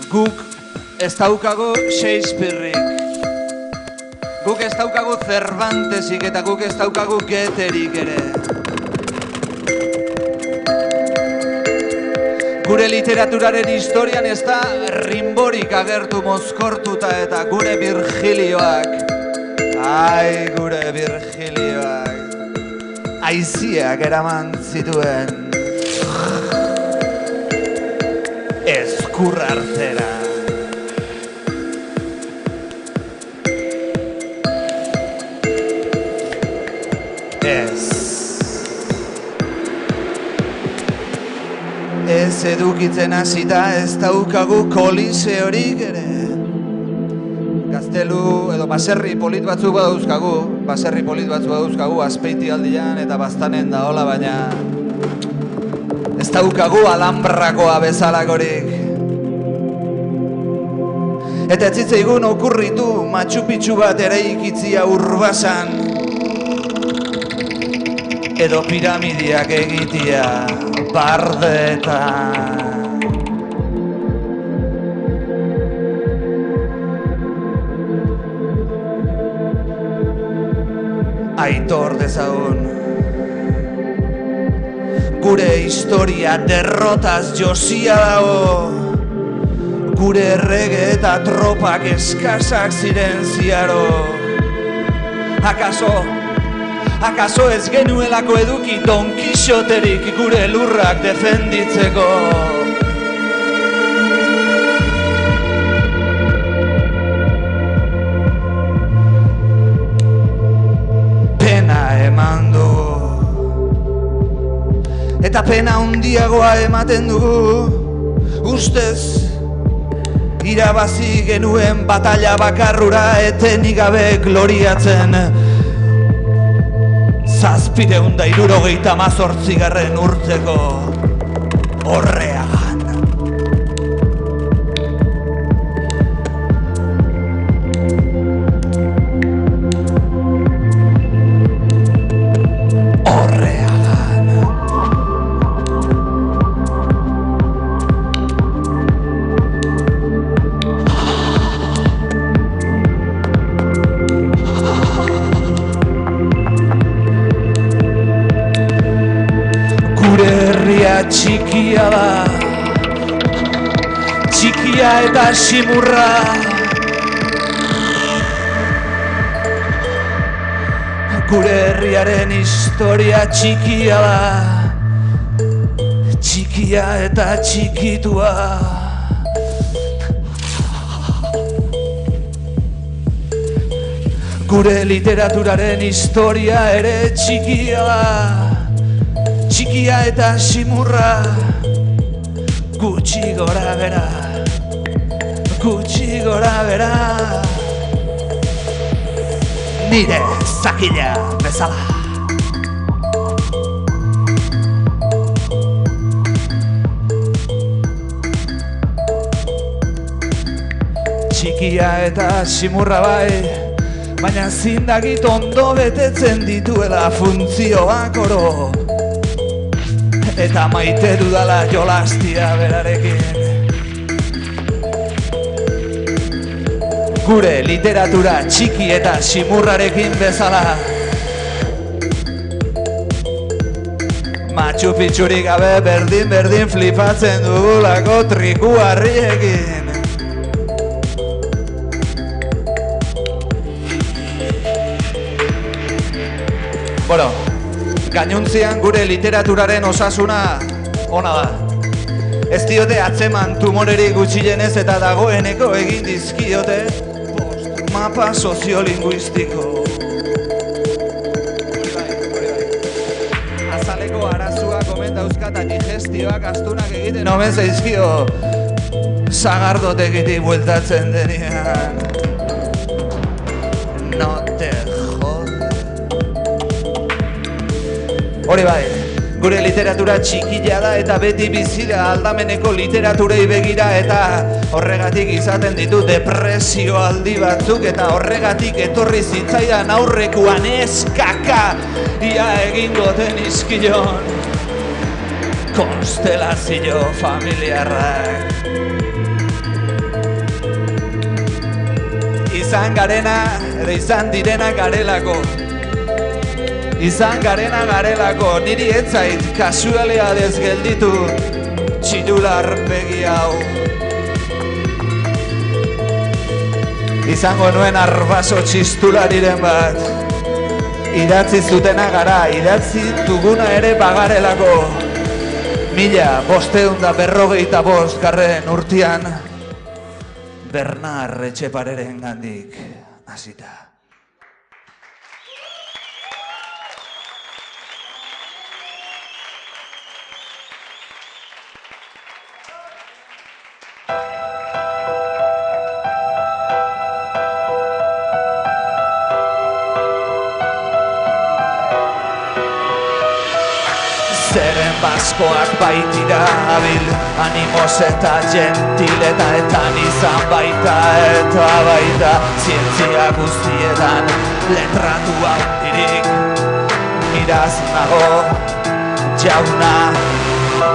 Guk ez daukagu Shakespeareik, guk ez daukagu Cervantesik eta guk ez daukagu Goetherik ere. Gure literaturaren historian ez da Rimborik agertu mozkortuta eta gure Virgilioak, ai gure Virgilioak, aiziak eraman zituen ezkur artera. Ez edukitzen hasita ez daukagu koliseorik ere. Gaztelu edo baserri polit batzuk badauzkagu, Azpeiti aldian eta Baztanen da hola, baina ez daukagu Alhambrakoa bezalakorik. Eta ez zitzaigun okurritu Machu Picchu bat eraikitzia Urbasan edo piramidiak egitea Bardeetan. Aitor dezagun gure historia derrotaz josia dago, gure errege eta tropak eskasak ziren ziaro. Akaso ez genuelako eduki Don Quixoterik gure lurrak defenditzeko? Pena eman dugu, eta pena handiagoa ematen dugu, ustez irabazi genuen batalla bakarrura etenik gabe gloriatzen 768. urteko Orreagan. Txikia da, txikia eta ximurra, gure herriaren historia txikia da, txikia eta txikitua. Gure literaturaren historia ere txikia da, txikia eta simurra, gutxi gora bera, gutxi gora bera, nire zakila bezala. Txikia eta simurra bai, baina zindagit ondo betetzen dituela funtzioak oro. Eta maite dudala jolastia berarekin. Gure literatura txiki eta simurrarekin bezala. Machu Picchurik gabe berdin flipatzen dugulako trikuarriekin. Bueno, gainuntzian gure literaturaren osasuna ona da. Ez diote atzeman tumorerik gutxienez eta dagoeneko egin dizkiote mapa soziolinguistiko. Azaleko arazoak omen dauzka eta digestioak astunak egiten omen zaizkio sagardotegitik bueltatzen denean. No te jode. Hori bai, Gure literatura txikila da eta beti bizira aldameneko literaturei begira eta horregatik izaten ditu depresio aldi batzuk eta horregatik etorri zitzaidan aurrekoan eskaka ia egingo den izkilon konstelazio familiarrak. Izan garena edo izan direna garelako. Izan garena garelako, niri etzait kasualiadez gelditu txilular begi hau. Izango nuen arbaso txistulariren bat, idatzi zutena gara, idatzi duguna ere bagarelako. 1555 garren urtean, Bernard Etxepareren gandik hasita. Zeren baskoak baitira abil, animoz eta gentileta eta izan baita eta baita zientzia guztietan letratu handirik. Iraz nago jauna,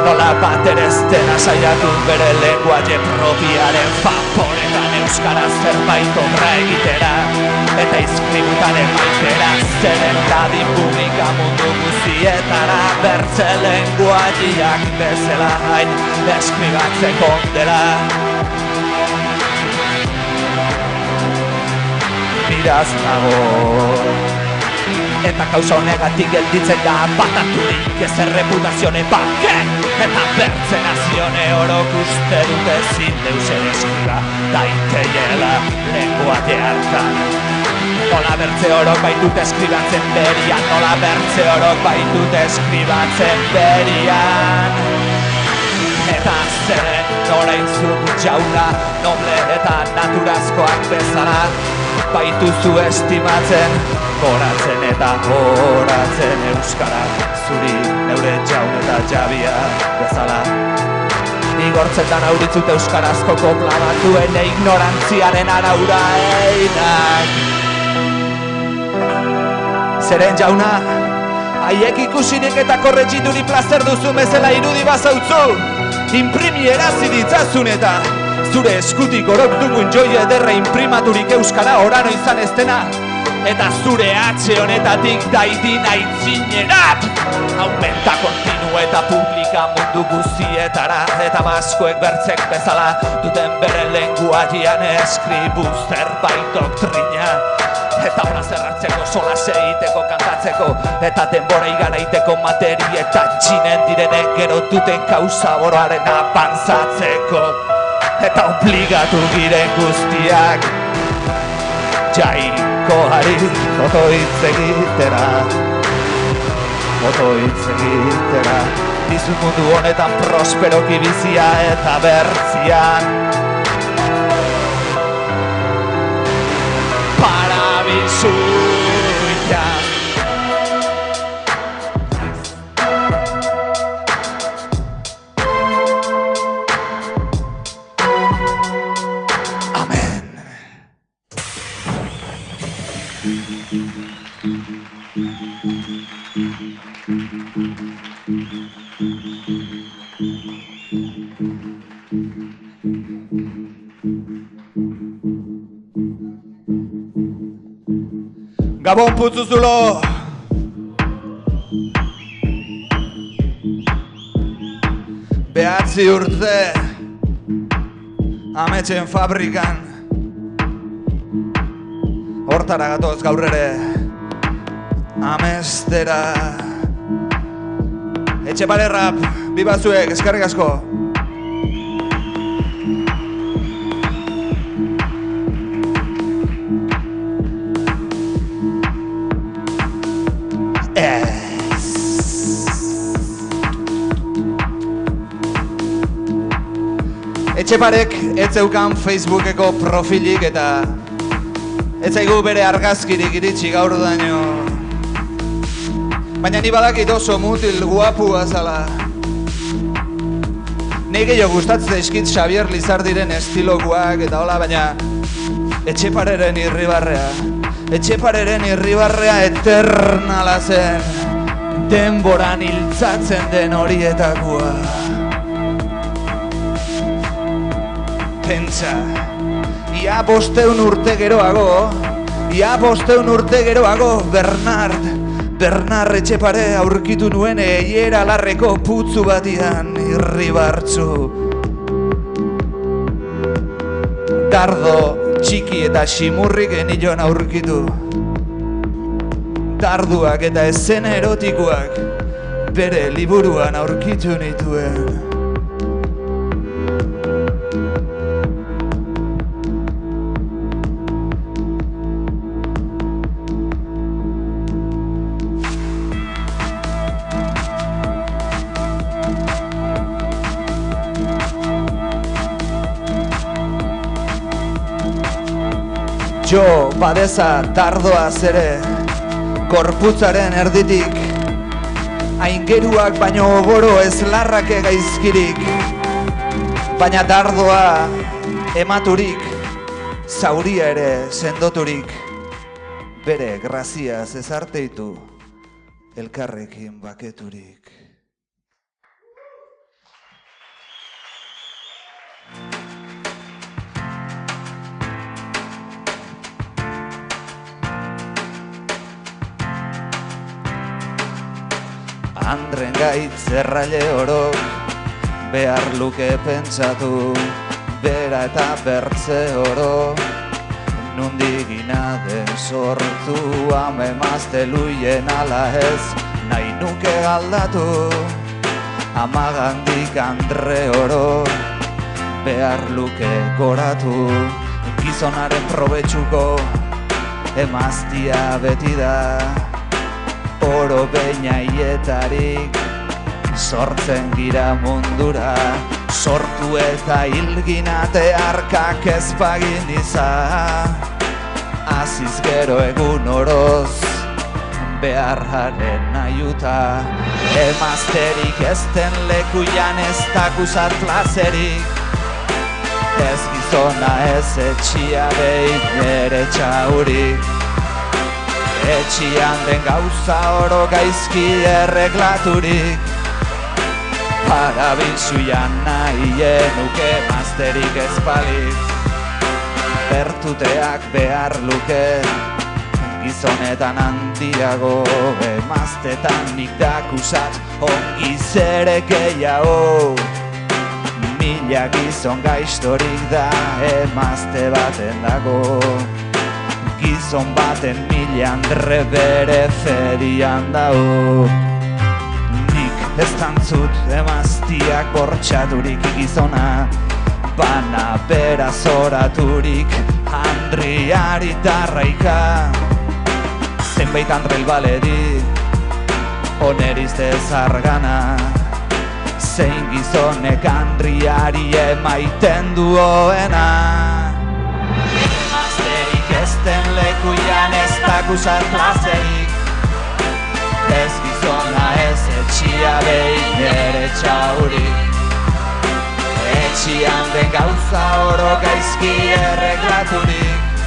nola batereztena saiatu bere lenguaje propiaren faporetan euskaraz zerbait obra egitera eta izkributan emaitera. Zeren dadin publika mundu guztietara bertze lenguajeak bezala hain eskribatzeko dela. Iraz nago eta kausa honegatik gelditzen da bataturik ez erreputazione bake eta bertze nazione orok uste dute ezin deus ere eskriba daiteiela lenguaje hartan. Nola bertze orok baitut eskribatzen berian, nola bertze orok baitut eskribatzen berian. Eta zeren nola inzuk jauna, noble eta naturazkoak bezala baituzu estimatzen, goratzen eta horatzen euskara, zuri neure jaun eta jabia bezala. Igortzetan auritzut euskarazko kopla batuen ignorantziaren araura einak. Zeren jauna, haiek ikusirik eta korretxituri plazer duzu bezala irudi bazautzu, imprimi erazi ditzazun eta zure eskutik orok dugun joi ederra imprimaturik euskara orano izan eztena, eta zure atxe honetatik daidin aitzinerat aumenta kontinu eta publika mundu guztietara eta baskoek bertzek bezala duten beren lenguajean eskribuz zerbait doktrina eta plazer hartzeko, solas egiteko, kantatzeko eta denbora igaraiteko materi eta txinen direnek gero duten kausa boroaren apanzatzeko eta obligatu giren guztiak jainkoari foto hitz egitera, dizut mundu honetan prosperoki bizia eta bertzian. Parabizuia Amen. Gabon Putzuzulo! Behatzi urte ametxen fabrikan hortara gatoz gaur ere amestera. Etxepare rap, bibazuek, eskerrik asko! Etxeparek ez zeukan Facebookeko profilik eta ez zaigu bere argazkirik iritsi gaur daño. Baina ni badakit oso mutil guapua zala. Nei gehiago gustatzen zaizkit Xabier Lizardiren estiloguak eta hola, baina Etxepareren irribarrea eternala zen, denboran hiltzatzen den horietakoa. Pentsa, ia 500 urte geroago, Bernard Etxepare aurkitu nuen eiera larreko putzu batian irribartzu. Dardo txiki eta ximurrik enion aurkitu. Darduak eta eszena erotikoak bere liburuan aurkitu nituen. Jo badeza dardoaz ere, korputzaren erditik, aingeruak baino oboro ez larrake gaizkirik, baina dardoa ematurik, zauria ere sendoturik, bere graziaz ezarteitu, elkarrekin baketurik. Andren gaitz erraile orok behar luke pentsatu, bera eta bertze oro nundik gina den sortu, ame mazteluien ala ez nahi nuke aldatu, amagandik andre oro behar luke goratu, gizonaren probetxuko emaztia beti da, oro beinailetarik sortzen gira mundura, sortu eta hilginate arkak ezpagin izan, aziz gero egun oroz beharraren nahiuta, emazterik ezten lekuian ez dakusat plazerik, ez gizona ez etxia behin ere txaurik, etxian den gauza oro gaizki erreglaturik, parabiltzuian nahien uke mazterik ezpaliz, bertuteak behar luke, gizonetan handiago, emaztetan nik dakusat ongi zere gehiago, mila gizon gaiztorik da emazte baten dago, gizon baten mila andre bere ferian dao. Nik ez tantzut emaztiak bortxaturik gizona, bana bera zoraturik Andriari darraika, zenbait Andrel baledi onerizte zargana, zein gizonek Andriari emaiten duoena. Ezten lekuian ez dakusat plazerik, ez gizona ez etxia behin ere txaurik, etxian den gauza oro gaizki erreglaturik,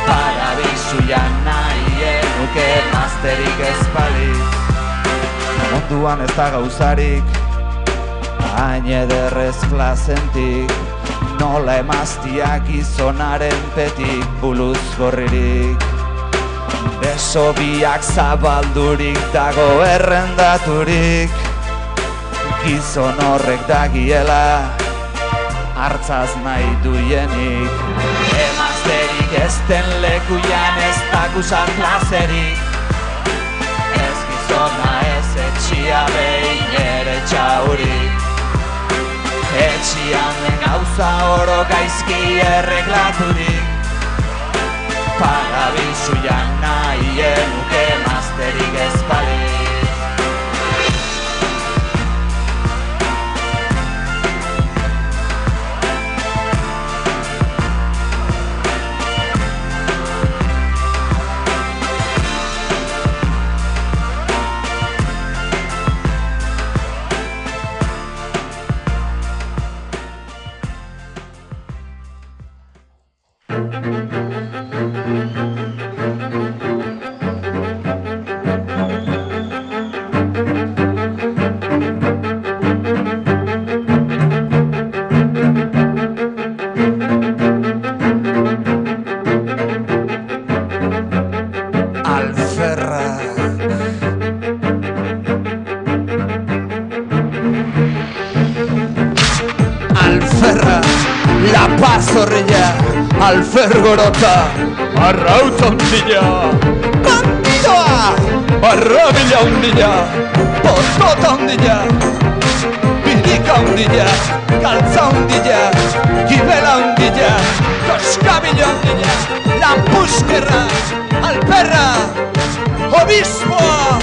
parabiltzuian nahien nuke mazterik ezpaliz, munduan ez da gauzarik, hain ederrez plazentik, nola emaztiak gizonaren petik buluz gorririk, beso biak zabaldurik dago errendaturik, gizon horrek dagiela hartzaz nahi duienik, emazterik ezten lekuian ez dakusat plazerik, ez gizona ez etxia behin ere txaurik, etxian den gauza oro gaizki erreglaturik, parabiltzuian nahien nuke mazterik ezpaliz. Alferra. Alferra, La Paz horrilla, Alfergorota, Arrauta hundilla, Bandidoa, Arrabila hundilla, Potota hundilla, Birika hundilla, Galtza hundilla, Gibela hundilla, Toskabila hundilla, Lampuskerra, Alperra, Obispoa,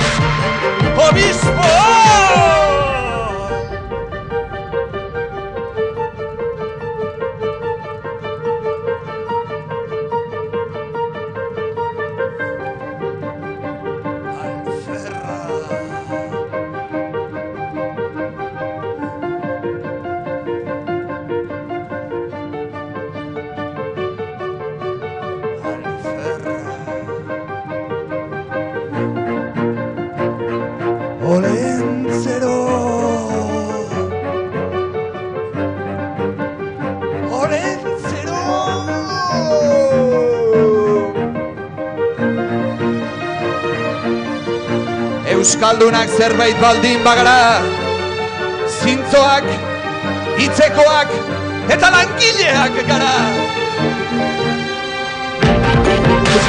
Obispoa! Olentzero, Olentzero. Euskaldunak zerbait baldin bagara, zintzoak, hitzekoak eta langileak gara.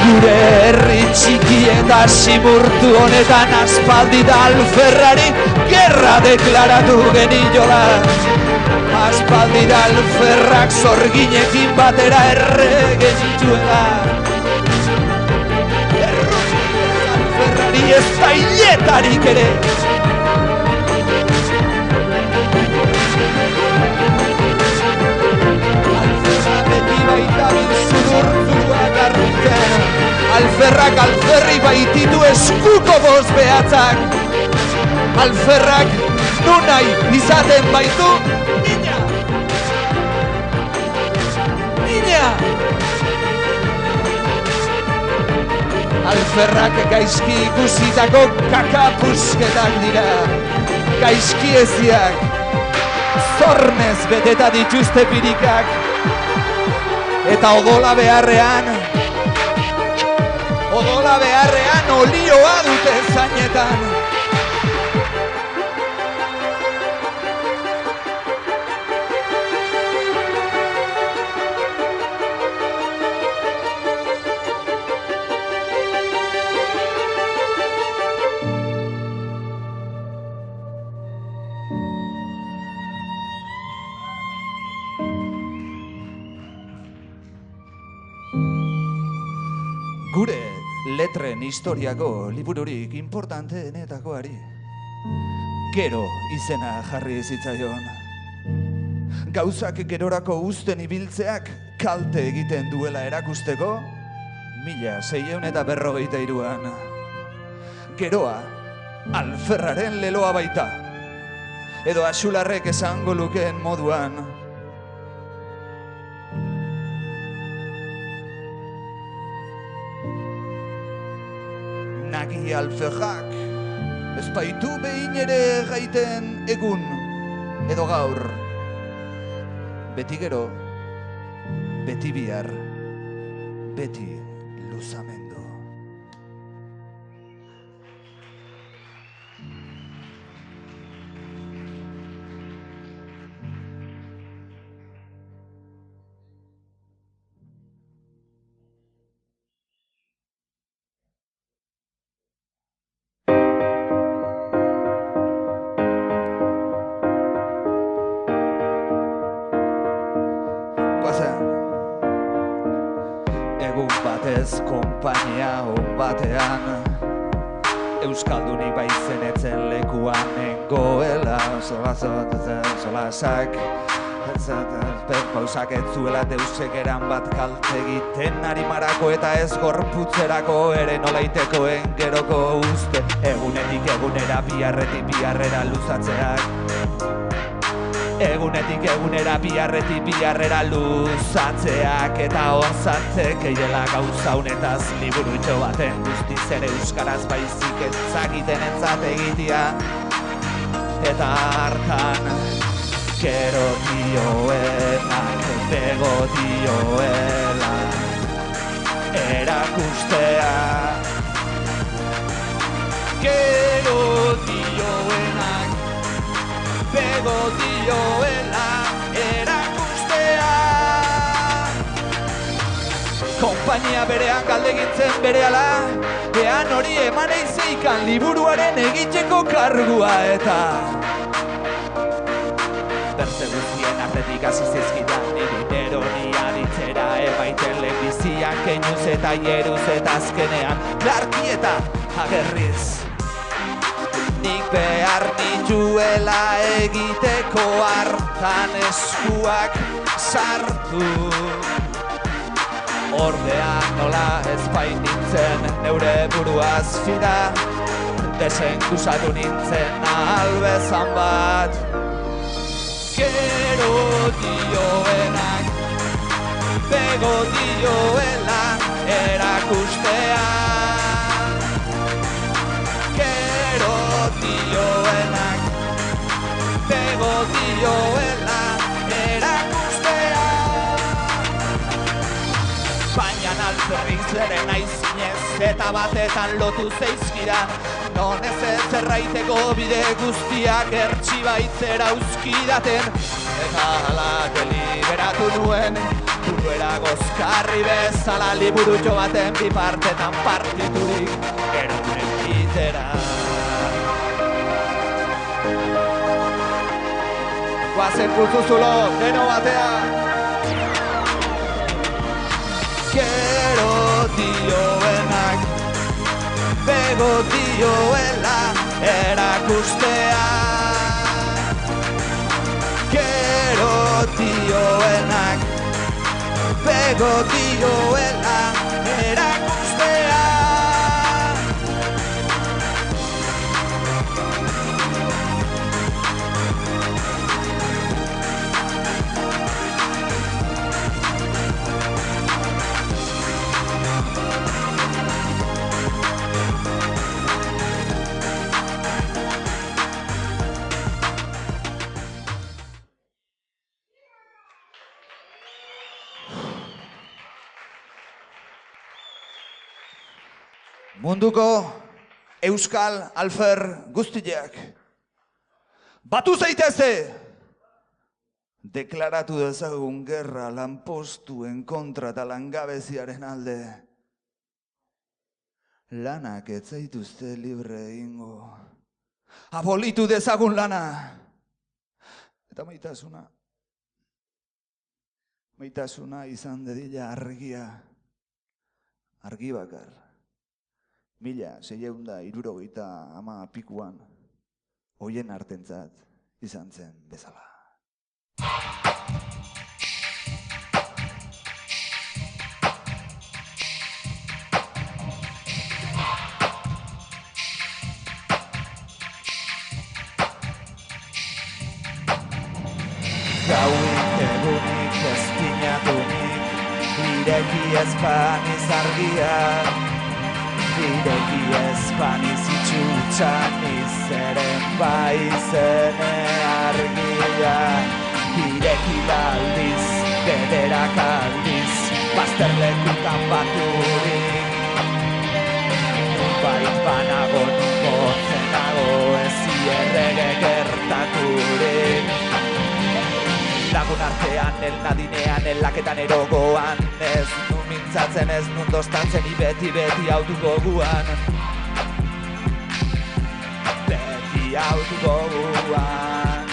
Gure herri txiki eta simurtu honetan aspaldi da Alferrari gerra deklaratu geniola. Aspaldi da Alferrak zorginekin batera errege zituela. Alferrari ez da hiletarik ere. Alferra beti baita bizudurtuak arruten. Alferrak alferri baititu eskuko boz behatzak. Alferrak nunai izaten baitu niña. Niña. Alferrak gaizki ikusitako kakapusketak dira. Gaizki eziak, zornez beteta dituzte pirikak. Eta odola beharrean olioa dute zainetan. Gure letren historiako libururik importanteenetakoari Gero izena jarri zitzaion. Gauzak gerorako uzten ibiltzeak kalte egiten duela erakusteko 1653an. Geroa Alferraren leloa baita, edo Axularrek esango lukeen moduan. Nagi Alferrak ez baitu behin ere gaiten egun edo gaur. Beti gero, beti bihar, beti luzamendu. Egun batez konpainia hon batean Euskalduni baitzen etzen lekuan nengoela solasak pausak ez zuela deusek eran bat kalte egiten arimarako eta ez gorputzerako ere nolaitekoen geroko uste egunetik egunera biharretik biharrera luzatzeak Egunetik egunera biharretik biharrera luzatzeak eta onzatzek eiela gauza honetaz liburutxo baten guztiz ere euskaraz baizik ezagiten entzat egitea eta hartan gero dioenak bego dioela erakustea konpainia berean galdegintzen berehala, ean hori eman eizeikan liburuaren egiteko kargua eta berze guztien artetik azizizkidan nire ironia ditzera ebaiten lehenbizian keinuz eta hieruz eta azkenean Clarki eta agerriz nik behar nituela egiteko hartan eskuak sartu ordean nola ez bainitzen neure buruaz fida desenkusatu nintzen albezan bat gero dioenak bego dioela erakustea gero dioenak bego dioela erakustea baina altzerrik zeren aizinez eta batetan lotu zeizkira non ez erraiteko bide guztiak ertxibaitzera uzkidaten eta hala deliberatu nuen buruera gozkarri bezala liburutxo baten bipartetan partiturik erunen bitera guazen pultuzulo deno batea gero dioenak bego dioela erakustea gero dioenak bego dioela erakustea Munduko euskal alfer guztiak batu zaitezte deklaratu dezagun gerra lanpostuen kontra eta langabeziaren alde lanak ez zaituzte libre egingo abolitu dezagun lana eta maitasuna izan dedila argia argi bakar 1670 pikuan hoien artentzat izan zen bezala. Gauik egunik estinatunik ireki ezpaniz argiak ireki ezpaniz itxutxan izeren baizene argia ireki aldiz, bederak aldiz bazterlekutan baturik nunbait banago nunbotzenago ezi errege gertaturik lagun artean, el nadinean, el laketan erogoan ez nun mintzatzen, ez nun dostantzen beti autuko guan beti autuko guan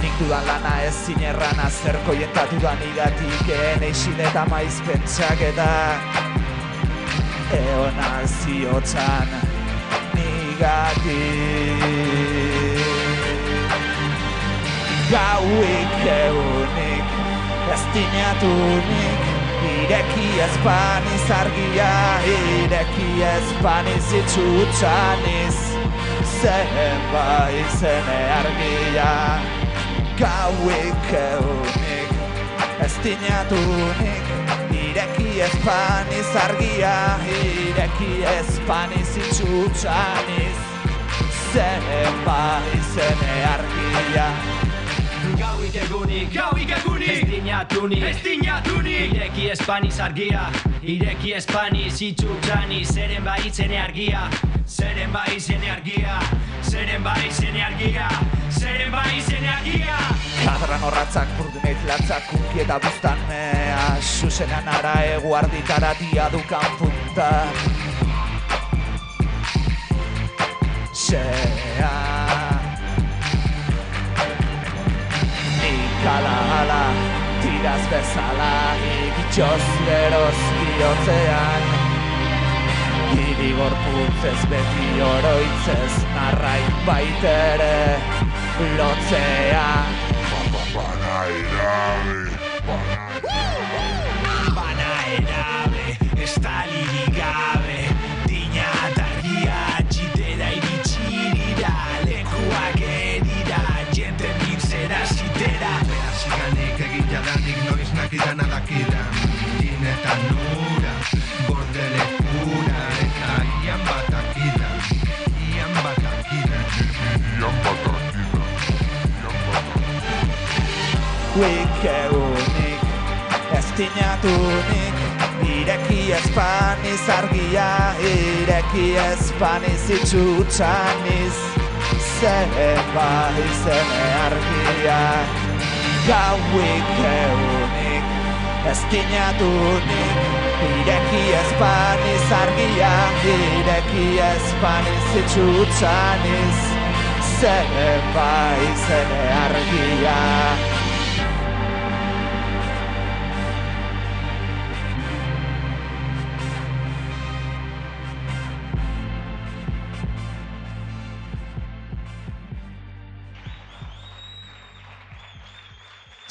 nik dudan lana ez zinerrana zerko jentatudan igatik eixin eta maiz pentsaketa eona ziotzan nigatik gauik egunik, estinatunik ireki ezpaniz argia, ireki ezpaniz itxutxaniz zen baizene argia gauik egunik, estinatunik ireki ezpaniz argia, ireki ezpaniz itxutxaniz zen baizene argia Gauik egunik, estinatunik ireki espaniz argia, ireki espaniz itxutxaniz zeren baitzene argia Zeren baiz energia, zeren baiz energia, zeren baiz energia. Kadran horratzak, burdunek latzak, kunki eta buztan mea, zuzenan ara eguarditara diadukan punta. Sea nik ala, tiraz bezala, ikitxoz geroz bihotzean. Hiri gorputzez beti oroitzez, narrain baitere lotzean. Bana erabe, estalirik gabe, dina targia, txitera iritxirira, lekuak erira, jente mixera zitera. Berazikanik egitea danik noiz nakidan adakidan, dinetan nura, bordelekura, eta ian batakida, ian batakida. Wikeunik, ez tinatunik, ireki espaniz argia, ireki espaniz itxutxaniz, zeba izene argia. Gau wikeunik, ez tinatunik, ireki espaniz argia, ireki espaniz itxutxaniz, zeba izene argia.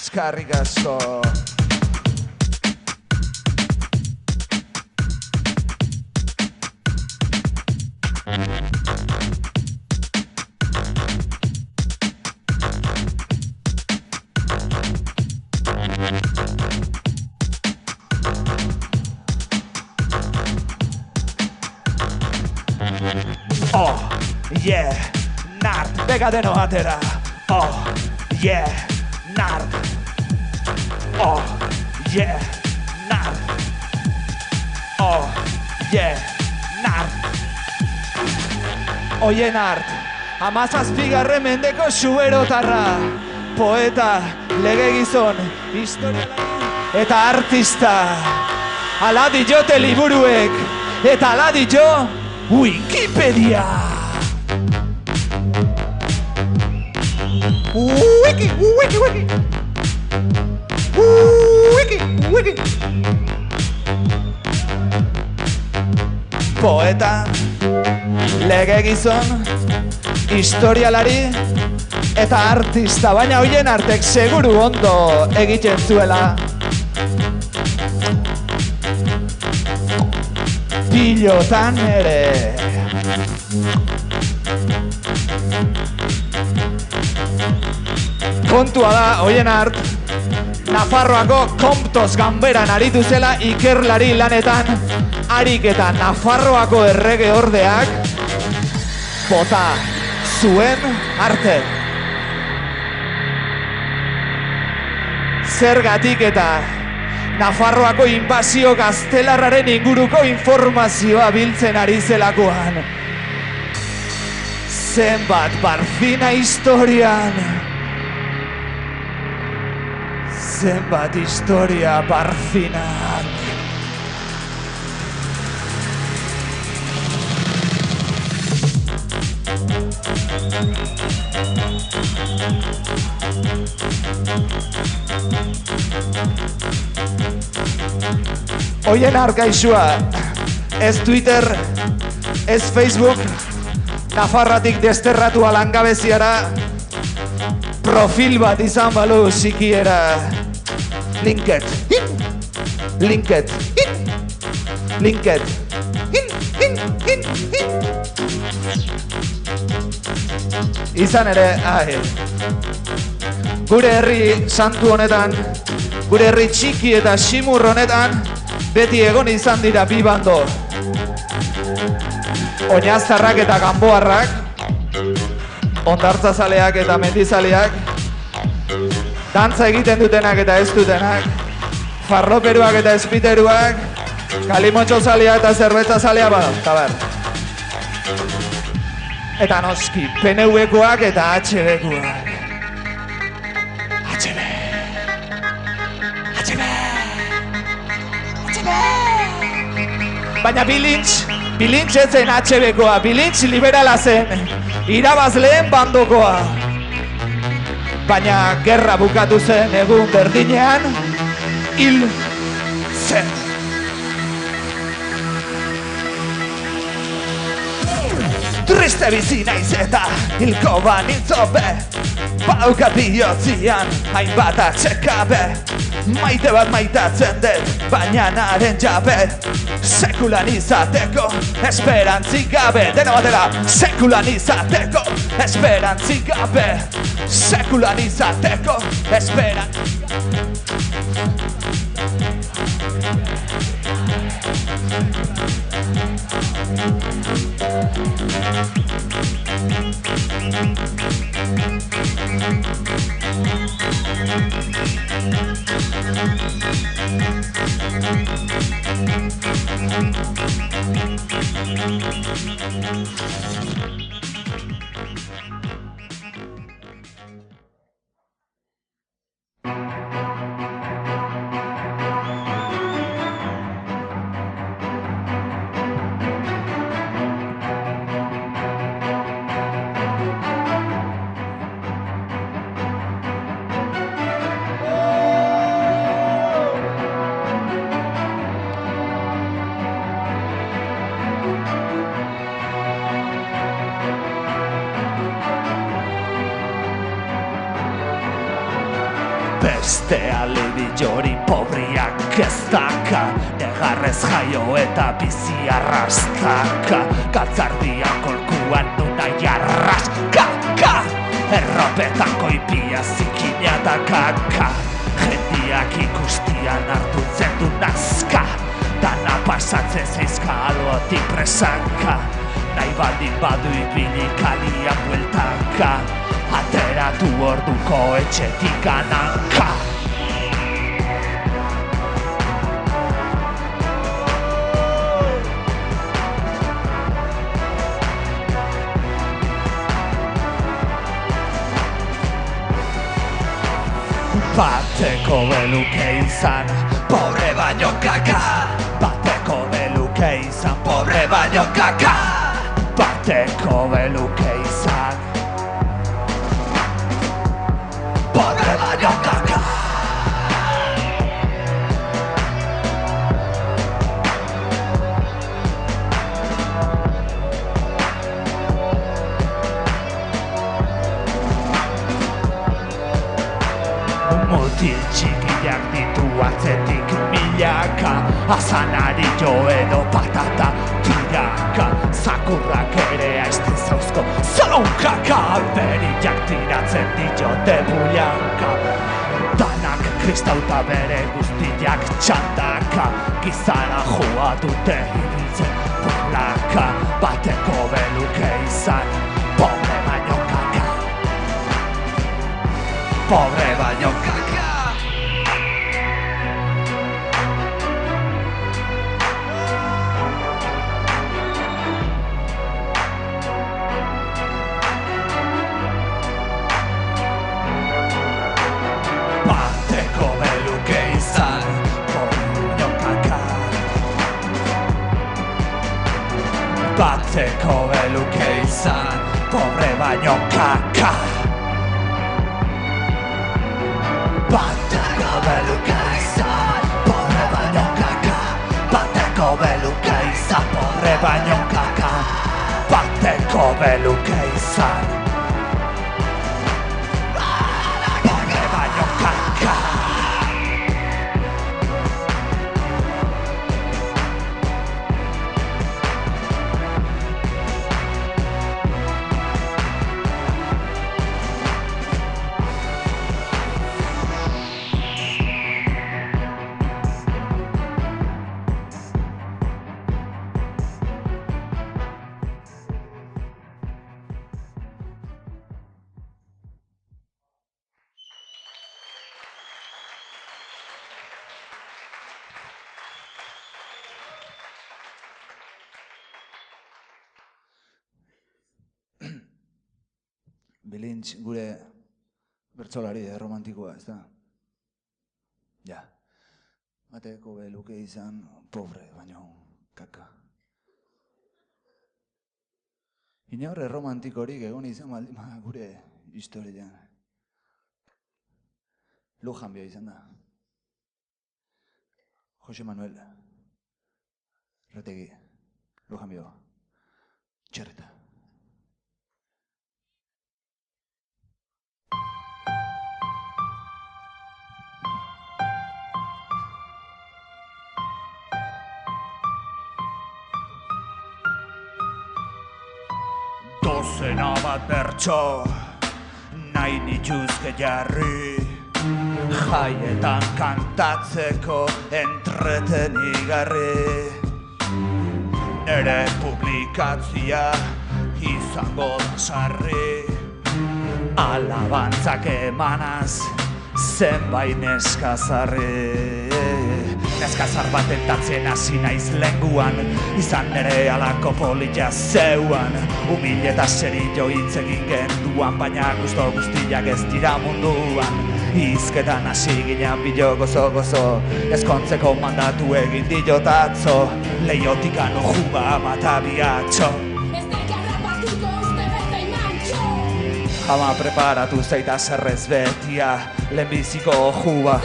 Eskerrik asko. Oh, yeah, nart, bega deno atera. Oh, yeah, nart. Oh, yeah, nart. Oh, yeah, nart. Oie nart, 17. mendeko xuberotarra, poeta, legegizon, historialari eta artista. Ala diote liburuek, eta ala dio Wikipedia. Wiki, wiki, wiki. Wiki, wiki. Poeta, legegizon, historialari eta artista, baina hoien artek seguru ondo egiten zuela. Pilotan ere. Kontua da, hoien art, Nafarroako Konptos ganberan aritu zela ikerlari lanetan, harik eta Nafarroako errege ordeak bota zuen arte. Zergatik eta Nafarroako inbasio gaztelarraren inguruko informazioa biltzen ari zelakoan. Zenbat Barcina historian. Zenbat historia Barcinak. Hoien arkaizua, ez Twitter, ez Facebook, Nafarratik desterratua langabeziara, profil bat izan balu sikiera. Linket, linket, linket, izan ere, gure herri santu honetan, gure herri txiki eta ximur honetan, beti egon izan dira bi bando. Oinaztarrak eta kanboarrak, hondartzazaleak eta mendizaleak, dantza egiten dutenak eta ez dutenak, farroperuak eta espiteruak, kalimotxo zalea eta zerbetza zalea bada, taber. Eta noski, PNV-koak eta HB-koak. HB. Baina Bilintz ez zen HB-koa, Bilintz liberala zen, irabazleen bandokoa. Baina gerra bukatu zen egun berdinean, hil zen. Triste bizi naiz eta hilko banintzope, baukat bihotzian hainbat atxekabe. Maite bat maitatzen dut, baina naren jabe. Sekulan izateko, esperantzik gabe. Dena batera, sekulan izateko, esperantzik gabe. Sekulan izateko, esperantzik gabe. Beste alibi jori pobriak ez daka, negarrez jaio eta bizi arrastaka. Galtzardian kolkuan nuna jarraska, erropetako ipia zikina da kaka. Jendiak ikustian hartutzen du nazka, dana pasatzen zeizka albotik presanka. Nahi baldin badu ibili kalian bueltaka, ateratu orduko etxetik ananka. Bateko beluke izan, pobre baino kaka. Bateko beluke izan, pobre baino kaka. Bateko beluke izan, pobre baino kaka. Mutil txikiak ditu atzetik milaka, azanari jo edo patata tiraka. Zakurrak ere aizten zauzko zaunkaka, beriak tiratzen diote bulanka. Danak kristauta bere guztiak txandaka, gizara joa dute ibiltzen burlaka. Bateko beluke izan, pobre baino kaka. Pobre baino kaka. Bateko beluke izan, pobre baino kaka. Bateko beluke izan, pobre baino kaka. Bateko beluke izan, pobre baino kaka. Bateko beluke izan, pobre baino kaka. Bateko beluke izan, pobre baino kaka. Bilintz gure bertsolari romantikoa, ez da? Ja. Bateko beluke izan pobre, baina kaka. Inaurre romantikorik egon izan baldima gure historian. Lujanbio izan da. Jose Manuel Retegi, Lujanbio, Txerreta. Dozena bat bertso, nahi nituzke jarri, jaietan kantatzeko entretenigarri. Nere publikatzia izango da sarri, alabantzak emanaz zenbait neskazarri. Neskazar bat entatzen hasi naiz lenguan, izan nere alako polita zeuan. Humil eta serio hitz egin genduan, baina gusto guztiak ez dira munduan. Hizketan hasi ginen bilo gozo-gozo, ezkontzeko mandatu egin diot atzo, leiotik juba mata biatxo. Jama preparatu zeita zerrez betia, lehenbiziko juba.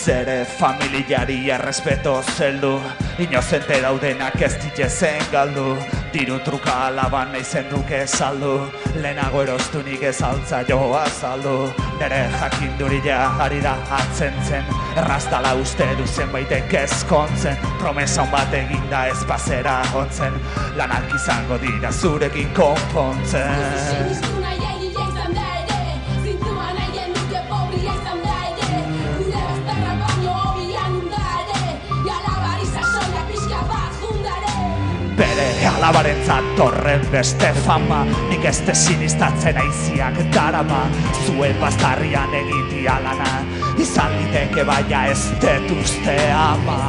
Zere familiari errespeto zeldu, inozente daudenak ez ditezen galdu. Diru truka alaban naizen duke saldu, lehenago erostunik ez altza joa azaldu. Nere jakinduria ari da atzen zen, errazdala uste duzen baitek ezkontzen. Promesa bat eginda ez bazera hontzen, lanak izango dira zurekin konpontzen. Bere alabarentzat torren beste fama, nik ez desinistatzen aiziak darama. Zuen bastarrian egitia lana, izan liteke baina ez dut uste ama.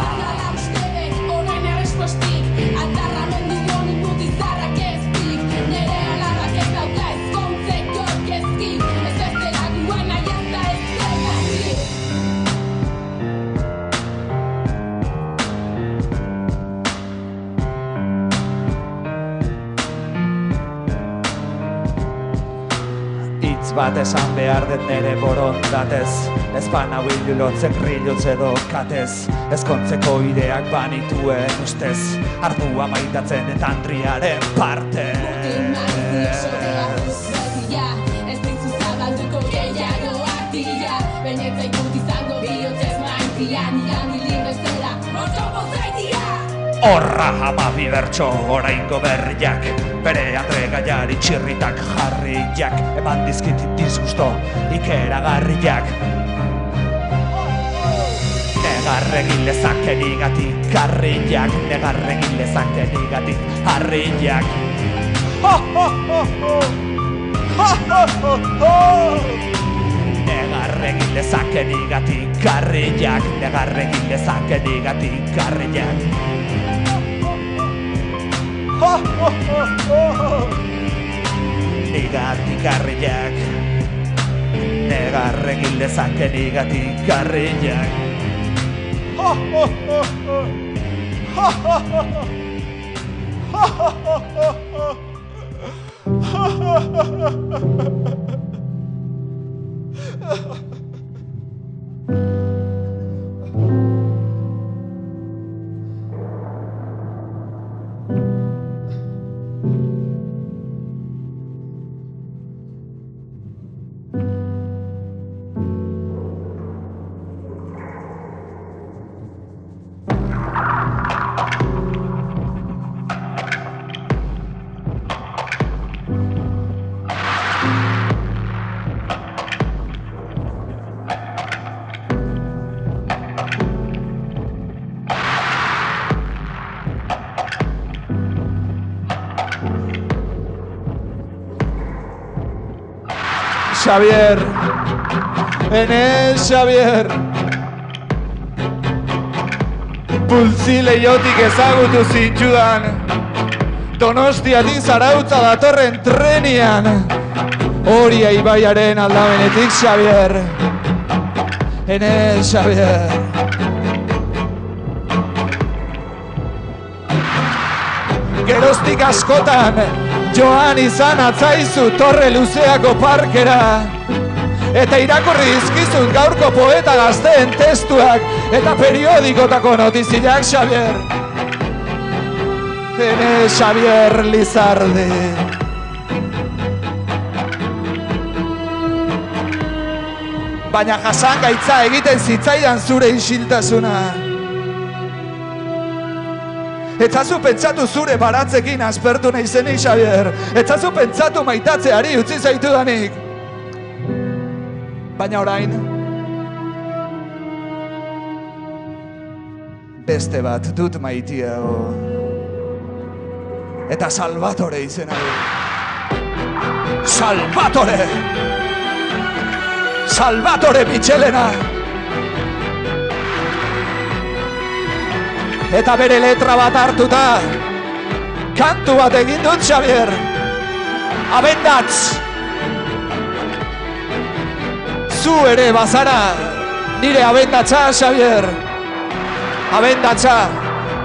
Bat esan behar dut nere borondatez, ezpan hau ilulotzek rilotz edo katez, ezkontzeko ideak banituen ustez, ardua maitatzen eta Andriaren partez. Horra hamabi bertso oraingo berriak, bere Andre Gaiari txirritak jarriak, eman dizkit disgusto ikeragarriak. Negarregin lezaken igatik harriak, negarregin lezaken igatik harriak. Negarregin lezaken igatik harriak, negarregin lezaken igatik harriak. Nigatik harriak, negarregin lezaken igatik harriak. Xavier, en el Xavier. Pultzi lehiotik ezagutu zintudan, Donostiatik Zarautza datorren trenian, Oria ibaiaren aldamenetik Xabier, Ene Xabier. Geroztik askotan, joan izan atzaizu Torre Luzeako parkera, eta irakurri dizkizut gaurko poeta gazteen testuak eta periodikotako notiziak, Xabier. Ene Xabier Lizardi. Baina jasangaitza egiten zitzaidan zure isiltasuna. Etzazu pentsatu zure baratzekin aspertu nahi zenik, Xabier. Etzazu pentsatu maitatzeari utzi zaitudanik. Baina orain, beste bat dut maitiago. Eta Salvatore izena du. Salvatore! Salvatore Michelena! Eta bere letra bat hartuta, kantu bat egin dut, Xabier. Abendatz! Zu ere bazara, nire abendatza, Xabier. Abendatza,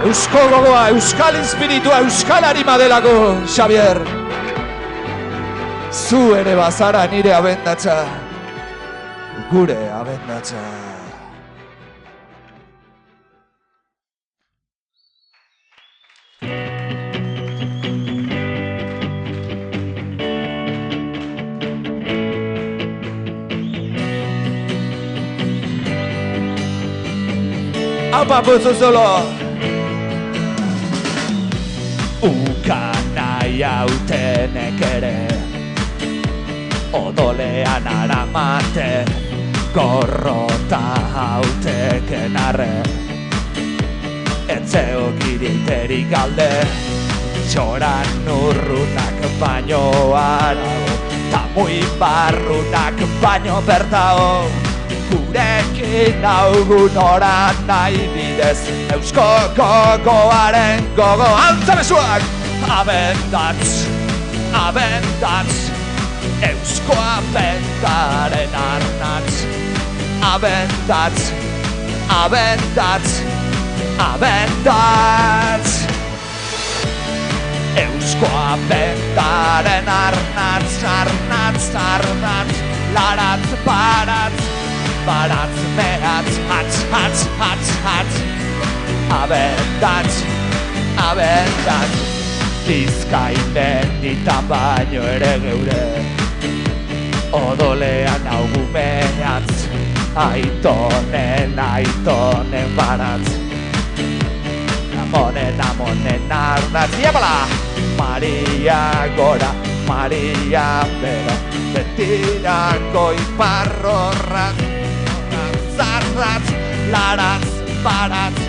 eusko gogoa, euskal espiritua, euskal harima delako, Xabier. Zu ere bazara, nire abendatza, gure abendatza. Apa puzu zolo! Ukanai hautenek ere odolean aramate gorrota hauteken arre etzeo giriterik alde txoran urrunak baino arago ta muibarrunak baino bertao gurekin augun oran nahi bidez eusko gogoaren gogo altzabezuak abendatz, abendatz eusko abendaren arnatz abendatz, abendatz, abendatz eusko abendaren arnatz, arnatz, arnatz laratz, baratz baratz, mehatz, hatz, hatz, hatz, hatz abendatz, abendatz Bizkainen ditan baino ere geure odolean augu mehatz aitonen, aitonen baratz amonen, amonen ardatz Iapala! Maria gora, Maria bera betirako iparrorratz Zarratz, laratz, baratz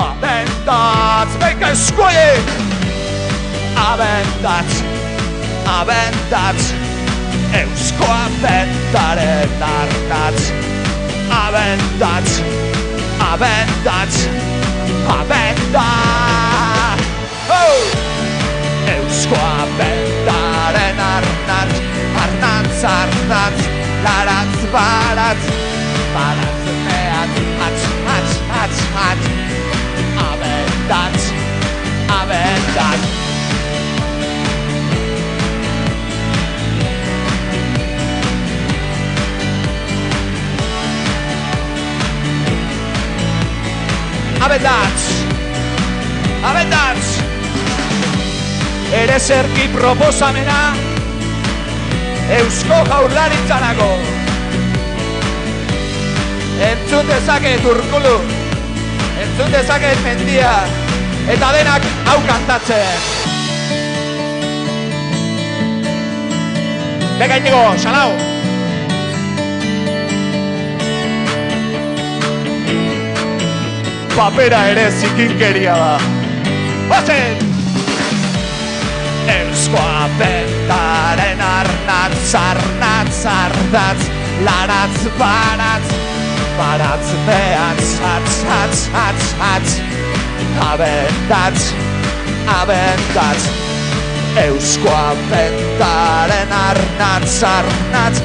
Abendatz, benka eskuei! Abendatz, abendatz Eusko abendaren arnatz Abendatz, abendatz, abendatz oh! Eusko abendaren arnatz Arnatz, arnatz, laratz, baratz Baratz, mehatz, hatz, hatz, hatz, hatz Abendatz, abendatz Abendatz, abendatz Ere zerki proposamena Eusko Jaurlaritzanako Entzun dezaket Urkulu, entzun dezaket Mendia, eta denak hau kantatzen. Beka Inigo, salau! Papera ere zikinkeria da. Bazen! Eusko abendaren arnatz, arnatz, ardatz, laratz, baratz baratz mehatz, hatz, abendatz, eusko abendaren arnatz, ardatz,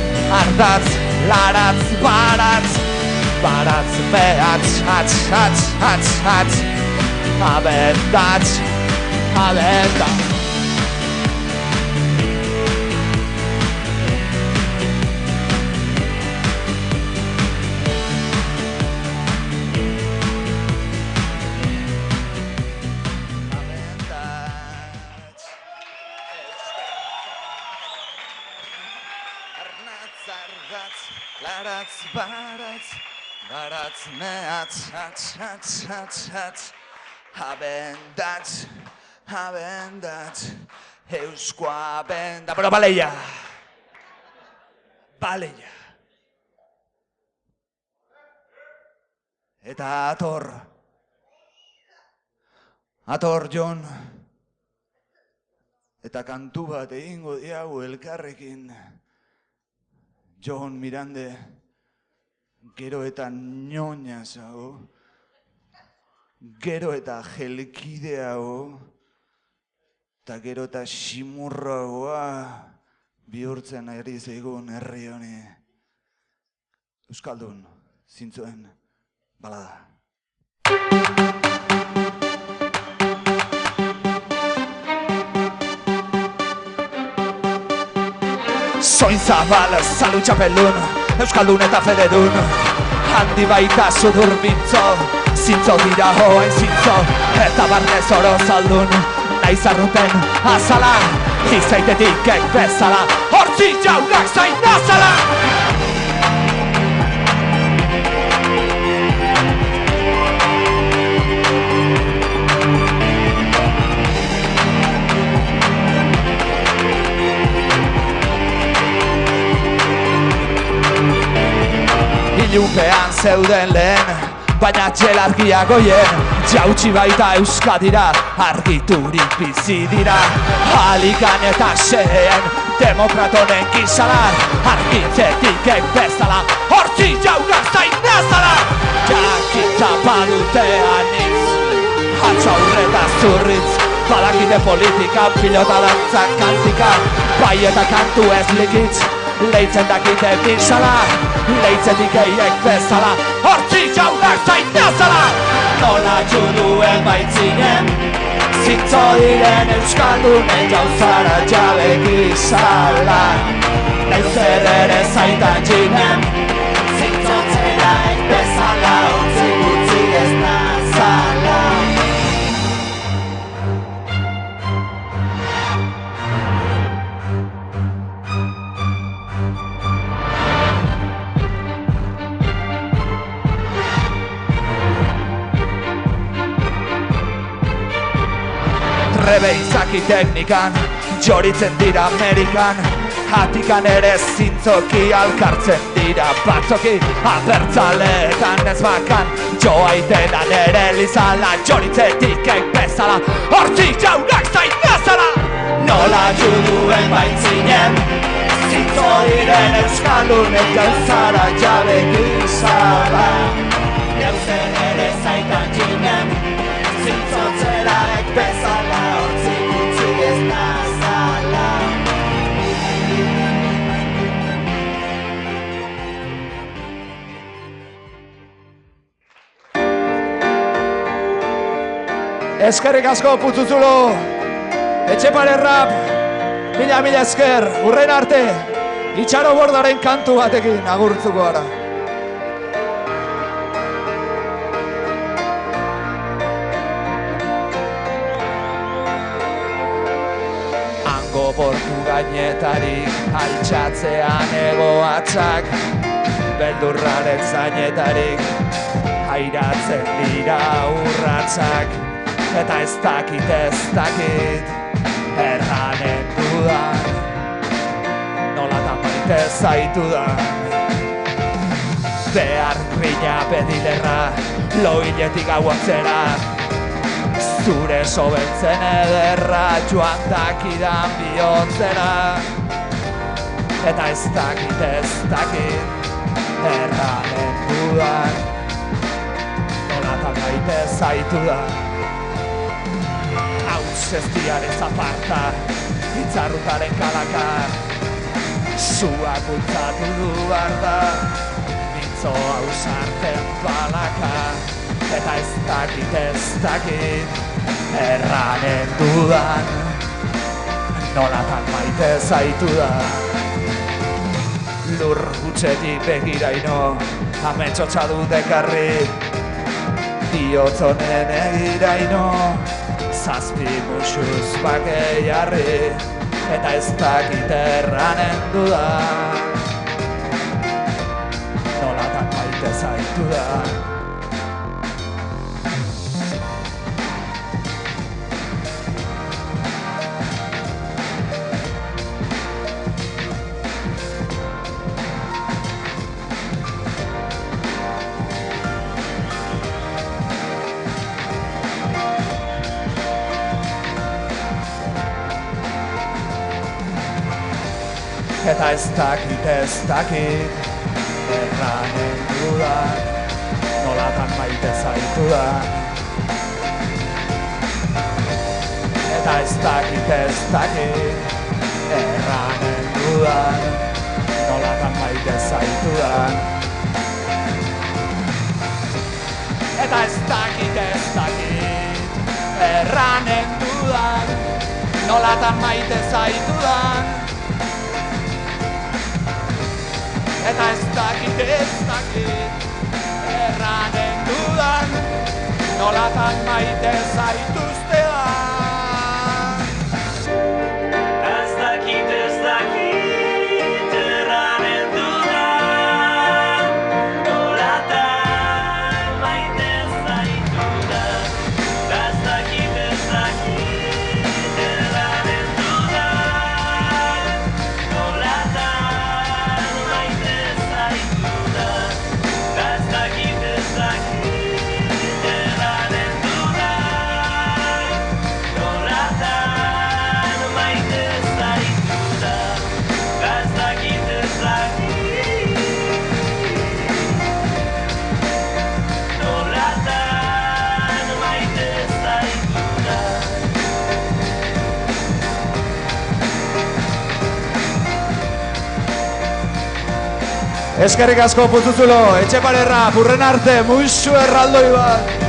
laratz, baratz mehatz, hatz, abendatz. Baratz mehatz, hatz, abendatz, eusko abenda. Pero baleia. Eta ator Jon. Eta kantu bat egingo diagu elkarrekin. Jon Mirande, gero eta ñoñazago, gero eta jelkideago, eta gero eta ximurragoa bihurtzen ari zaigun herri honi. Euskaldun, zintzuen, balada. Soin zabal, zalu txapelun, euskaldun eta fededun, handi baita sudur bintzo, zintzo dira hoain zintzo, eta barnez oro zaldun, nahi zarruten azala, izaitetik bezala, hortzi jaunak zain nazala! Ilupean zeuden lehen, baina txelargia goien, jautsi baita Euskadira, argiturik bizi dira. Alikan eta xeen, demokratonen gizala, argitzetik bezala, hortzi jaunak zain nazala! Jakita badute anitz, hatza aurreta zurritz, badakite politika, pilota dantza kantika, bai eta kantu ez likitz, leitzen dakite bizala, leitzetik eiek bezala, hortzi jaunak zain nazala! Nola juduen baitzinen, zintzo diren euskaldunen jauzara jabe gizala. Neuzer ere zaitan jinen, zintzotzeraek bezala, hortzi gutzi ez nazala. Trebe izaki teknikan, joritzen dira Amerikan, hatikan ere zintzoki alkartzen dira batzoki, abertzaleetan ez bakan, joaitenan ere lizala, joritzetik bezala, hortzi jaunak zain nazala! Nola juduen baitzinen, zintzo diren euskaldunen jauzara jabe gizala. Neuzen ere zaitan jinen, zintzotzeraek bezala, hortzi gutzi ez nazala. Eskerrik asko Putzuzulo, Etxepare Rap, mila esker, urren arte, Itxaro Bordaren kantu batekin agurtzuko gara. Hango portu gainetarik, altxatzean egoatzak, beldurraren zainetarik, hairatzen dira urratzak, eta ez dakit, erranen dudan, nolatan maite zaitudan. Behar grina bedilerra, loiletik gauatzera, zure sobeltzen ederra, joan dakidan bihotzera. Eta ez dakit, erranen dudan, maite zaitu da. Hauts ez diarez aparta, itzarrutaren kalaka, sua bultzatu du barda, mintzo hausarten balaka, eta ez dakit, erranen dudan, nolatan maite zaitu da. Lur gutxetik begiraino, ametsotxa dut ekarri, diotzonen egiraino, zazpi musuz bakei jarri, eta ez dakit erranen dudan, nolatan maite zaitu da. Eta ez dakit, erranen dudan, nolatan maite zaitudan. Eta ez dakit, erranen dudan, nolatan maite zaitudan. Eta ez dakit, erranen dudan, nolatan maite zaitudan. Eta ez dakit, erranen dudan, nolatan maite zaituztedan. Ez dakit, erranen dudan, nolatan maite zaitudan. Ez dakit, erranen dudan, nolatan maite zaitudan. Ez dakit, erranen dudan, nolatan maite zaitudan. Ez dakit, nolatan maite zaitudan. Eskerrik asko Putzuzulo, Etxeparerra, Purren arte, muixu erraldoi bat.